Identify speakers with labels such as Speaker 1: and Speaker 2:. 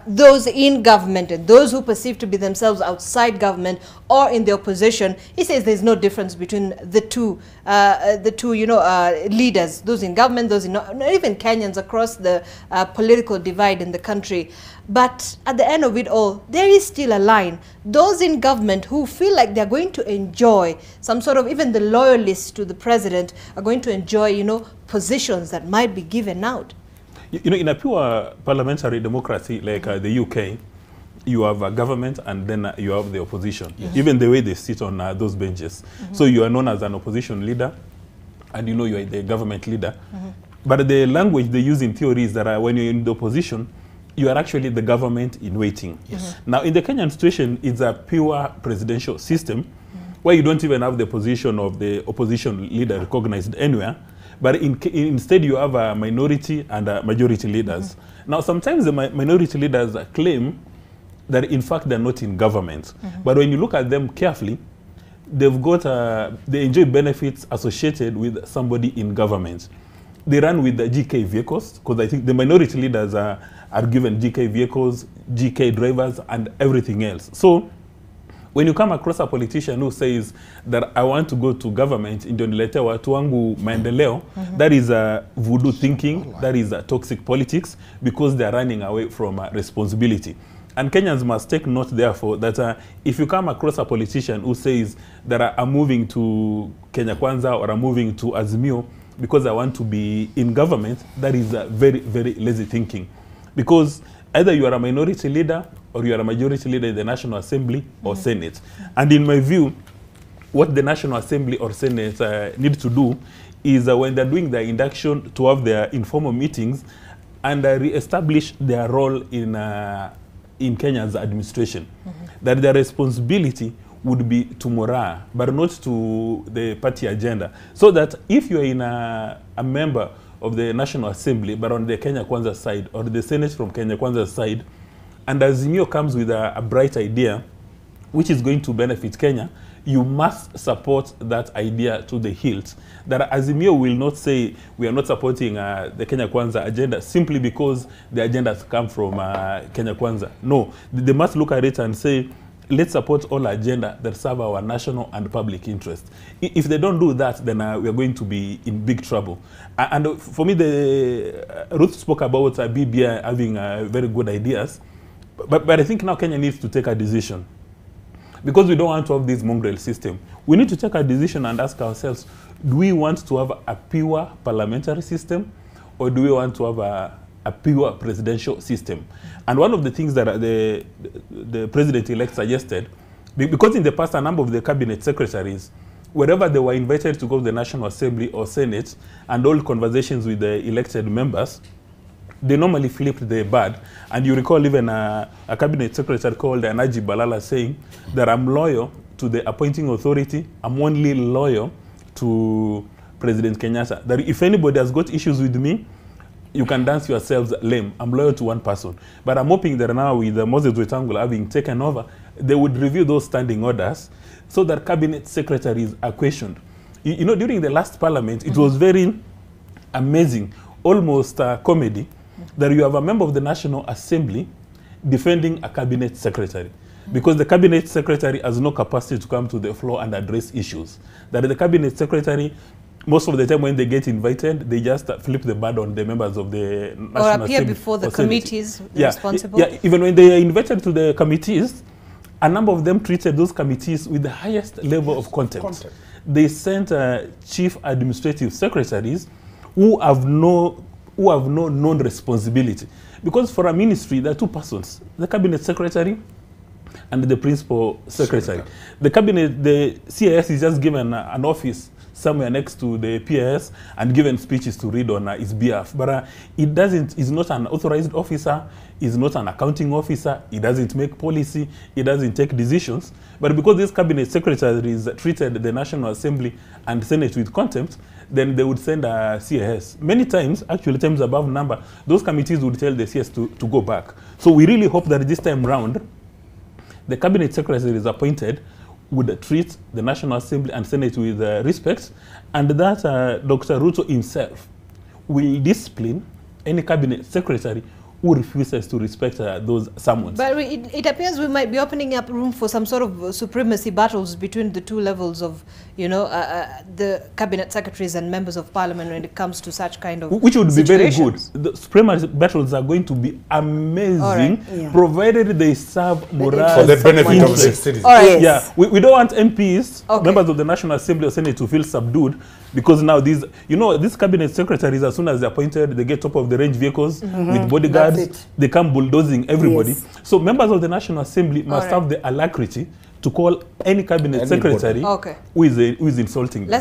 Speaker 1: those in government and those who perceive to be themselves outside government or in the opposition. He says there's no difference between the two leaders, those in government, those in not even Kenyans across the political divide in the country. But at the end of it all, there is still a line. Those in government who feel like they're going to enjoy some sort of, even the loyalists to the president are going to enjoy, positions that might be given out.
Speaker 2: In a pure parliamentary democracy like the UK, you have a government and then you have the opposition. Yes. Even the way they sit on those benches. So you are known as an opposition leader and you are the government leader. But the language they use in theory is that when you're in the opposition, you are actually the government in waiting. Yes. Now, in the Kenyan situation, it's a pure presidential system where you don't even have the position of the opposition leader recognized anywhere. But instead, you have a minority and a majority leaders. Now, sometimes the minority leaders claim that, in fact, they're not in government. But when you look at them carefully, they've got they enjoy benefits associated with somebody in government. They run with the GK vehicles, because I think the minority leaders are given GK vehicles, GK drivers, and everything else. So when you come across a politician who says that I want to go to government, ndio niletea watu wangu maendeleo, that is voodoo thinking, that is toxic politics, because they are running away from responsibility. And Kenyans must take note, therefore, that if you come across a politician who says that I'm moving to Kenya Kwanza or I'm moving to Azimio because I want to be in government, that is very, very lazy thinking. Because either you are a minority leader or you are a majority leader in the National Assembly or Senate. And in my view, what the National Assembly or Senate need to do is when they're doing their induction to have their informal meetings and re-establish their role in Kenya's administration. That their responsibility would be to Mora, but not to the party agenda. So that if you're in a member of the National Assembly, but on the Kenya Kwanza side, or the Senate from Kenya Kwanza side, and Azimio comes with a bright idea, which is going to benefit Kenya, you must support that idea to the hilt. That Azimio will not say we are not supporting the Kenya Kwanza agenda simply because the agenda has come from Kenya Kwanza. No, they must look at it and say, let's support all agenda that serve our national and public interest. If they don't do that, then we are going to be in big trouble. And for me, Ruth spoke about BBI having very good ideas, but I think now Kenya needs to take a decision. Because we don't want to have this mongrel system. We need to take a decision and ask ourselves, do we want to have a pure parliamentary system, or do we want to have a pure presidential system? And one of the things that the president-elect suggested, because in the past a number of the cabinet secretaries, wherever they were invited to go to the National Assembly or Senate and hold conversations with the elected members, they normally flipped the bird. And you recall even a cabinet secretary called Najib Balala saying that I'm loyal to the appointing authority, I'm only loyal to President Kenyatta. That if anybody has got issues with me, you can dance yourselves lame. I'm loyal to one person. But I'm hoping that now with Moses Wetangula having taken over, they would review those standing orders so that cabinet secretaries are questioned. During the last parliament, it was very amazing, almost comedy, that you have a member of the National Assembly defending a cabinet secretary. Because the cabinet secretary has no capacity to come to the floor and address issues. That the cabinet secretary, most of the time when they get invited, they just flip the bird on the members of the National Assembly. Or appear
Speaker 1: before the committees responsible.
Speaker 2: Yeah, even when they are invited to the committees, a number of them treated those committees with the highest level of contempt. They sent chief administrative secretaries who have no known responsibility. Because for a ministry, there are two persons, the cabinet secretary and the principal secretary. The cabinet, the CIS is just given an office somewhere next to the PIS and given speeches to read on his behalf. But he's not an authorized officer, he's not an accounting officer, he doesn't make policy, he doesn't take decisions. But because this cabinet secretaries treated the National Assembly and Senate with contempt, then they would send a CIS. Many times, actually times above number, those committees would tell the CS to go back. So we really hope that this time round, the cabinet secretary is appointed would treat the National Assembly and Senate with respect, and that Dr. Ruto himself will discipline any cabinet secretary who refuses to respect those summons.
Speaker 1: But it appears we might be opening up room for some sort of supremacy battles between the two levels of, you know, the cabinet secretaries and members of parliament when it comes to such kind of
Speaker 2: which would
Speaker 1: situations.
Speaker 2: be very good. The supremacy battles are going to be amazing, provided they serve morale
Speaker 3: for the benefit of the citizens.
Speaker 1: All right.
Speaker 2: Yeah, we don't want MPs, members of the National Assembly or Senate, to feel subdued, because now these, you know, these cabinet secretaries, as soon as they're appointed, they get top of the range vehicles with bodyguards. They come bulldozing everybody. So members of the National Assembly must have the alacrity to call any cabinet secretary who is insulting them.